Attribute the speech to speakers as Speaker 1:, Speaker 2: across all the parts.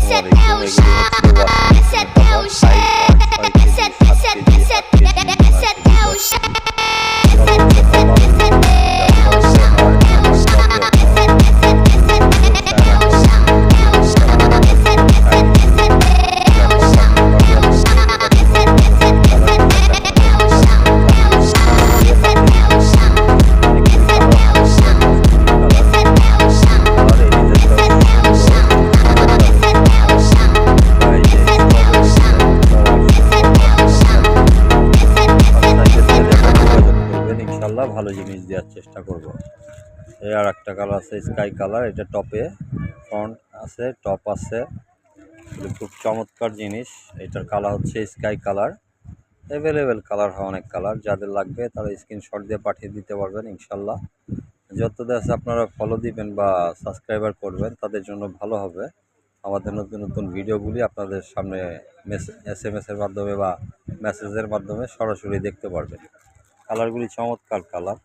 Speaker 1: আলাইকুম। এগুলি হচ্ছে ওয়াশিং মেশিনের কভার, সাইজ হয় 6 KG, 7 KG, 8 KG, 9 KG, 10 KG, সর্বোচ্চ হয় 12 কেজি। এটা ফ্রন্টে হয়, আবার টপে হয়। সুন্দর চায়না কোয়ালিটি, এগুলি হচ্ছে আপনার অরিজিনাল চাইনিজ। এটা কন্ট্যাক্ট নাম্বার দেওয়া থাকবে, যোগাযোগ করবেন। অবশ্যই কালার ডিজাইন দেখানো যাবে, যাদের যেটা লাগবে স্ক্রিনশট দিয়ে পাঠিয়ে দিবেন। অনেকগুলি কালার হয়, এই যে একটা আছে পিঙ্ক কালার। পিঙ্ক কালার, এই ডিজাইনটাও সুন্দর। এই ডিজাইনটা হচ্ছে আপনার এই যে স্ট্রবেরি ডিজাইন, এটাও অনেক সুন্দর, অরিজিনাল চাইনিজ এগুলি। সব সাইজের দেওয়া যাবে, যোগাযোগ করবেন, ইনশাল্লাহ ভালো জিনিস দেওয়ার চেষ্টা করব। এই আর একটা কালার আছে স্কাই কালার, এটা টপে ফ্রন্ট আছে, টপ আছে। এগুলো খুব চমৎকার জিনিস। এটার কালার হচ্ছে স্কাই কালার। অ্যাভেলেবেল কালার হয়, অনেক কালার। যাদের লাগবে তারা স্ক্রিনশট দিয়ে পাঠিয়ে দিতে পারবেন ইনশাল্লাহ। যতদের আছে আপনারা ফলো দিবেন বা সাবস্ক্রাইবার করবেন, তাদের জন্য ভালো হবে। আমাদের নতুন নতুন ভিডিওগুলি আপনাদের সামনে SMS-এর মাধ্যমে বা মেসেজের মাধ্যমে সরাসরি দেখতে পারবেন। কালারগুলি চমৎকার কালার।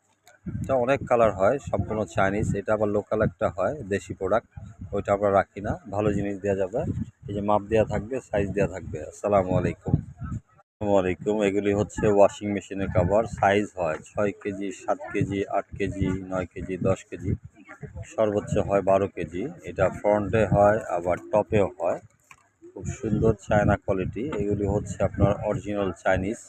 Speaker 1: এটা অনেক কালার হয়, সম্পূর্ণ চাইনিজ। এটা আবার লোকাল একটা হয়, দেশি প্রোডাক্ট, ওইটা আমরা রাখি না। ভালো জিনিস দেওয়া যাবে। এই যে মাপ দেওয়া থাকবে, সাইজ দেওয়া থাকবে। আসসালামু আলাইকুম। আসসালামু আলাইকুম। এগুলি হচ্ছে ওয়াশিং মেশিনের কভার, সাইজ হয় 6 KG, 7 KG, 8 KG, 9 KG, 10 KG, সর্বোচ্চ হয় 12 কেজি। এটা ফ্রন্টে হয়, আবার টপেও হয়। খুব সুন্দর চায়না কোয়ালিটি। এগুলি হচ্ছে আপনার অরিজিনাল চাইনিজ।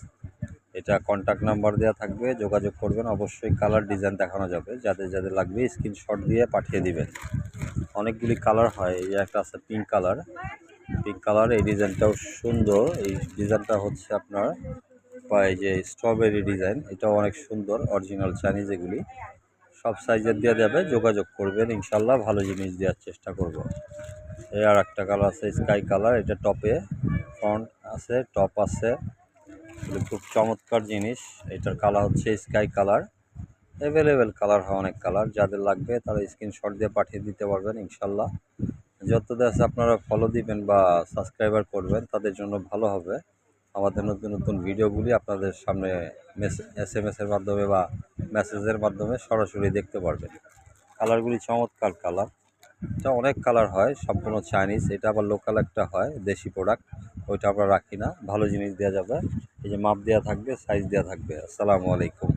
Speaker 1: এটা কন্ট্যাক্ট নাম্বার দেওয়া থাকবে, যোগাযোগ করবেন। অবশ্যই কালার ডিজাইন দেখানো যাবে, যাদের যাদের লাগবে স্ক্রিনশট দিয়ে পাঠিয়ে দিবেন। অনেকগুলি কালার হয়, এই যে একটা আছে পিঙ্ক কালার। পিঙ্ক কালার, এই ডিজাইনটাও সুন্দর। এই ডিজাইনটা হচ্ছে আপনার এই যে স্ট্রবেরি ডিজাইন, এটাও অনেক সুন্দর, অরিজিনাল চাইনিজ এগুলি। সব সাইজের দেওয়া যাবে, যোগাযোগ করবেন, ইনশাল্লাহ ভালো জিনিস দেওয়ার চেষ্টা করব। এই আর একটা কালার আছে স্কাই কালার, এটা টপে ফ্রন্ট আছে, টপ আছে। এগুলো খুব চমৎকার জিনিস। এটার কালার হচ্ছে স্কাই কালার। অ্যাভেলেবেল কালার হয়, অনেক কালার। যাদের লাগবে তারা স্ক্রিনশট দিয়ে পাঠিয়ে দিতে পারবেন ইনশাল্লাহ। যতদের আছে আপনারা ফলো দিবেন বা সাবস্ক্রাইবার করবেন, তাদের জন্য ভালো হবে। আমাদের নতুন নতুন ভিডিওগুলি আপনাদের সামনে SMS-এর মাধ্যমে বা মেসেজের মাধ্যমে সরাসরি দেখতে পারবেন। কালারগুলি চমৎকার কালার। এটা অনেক কালার হয়, সম্পূর্ণ চাইনিজ। এটা আবার লোকাল একটা হয়, দেশি প্রোডাক্ট, ওইটা আমরা রাখি না। ভালো জিনিস দেওয়া যাবে। এই যে মাপ দেওয়া থাকবে, সাইজ দেওয়া থাকবে। আসসালামু আলাইকুম।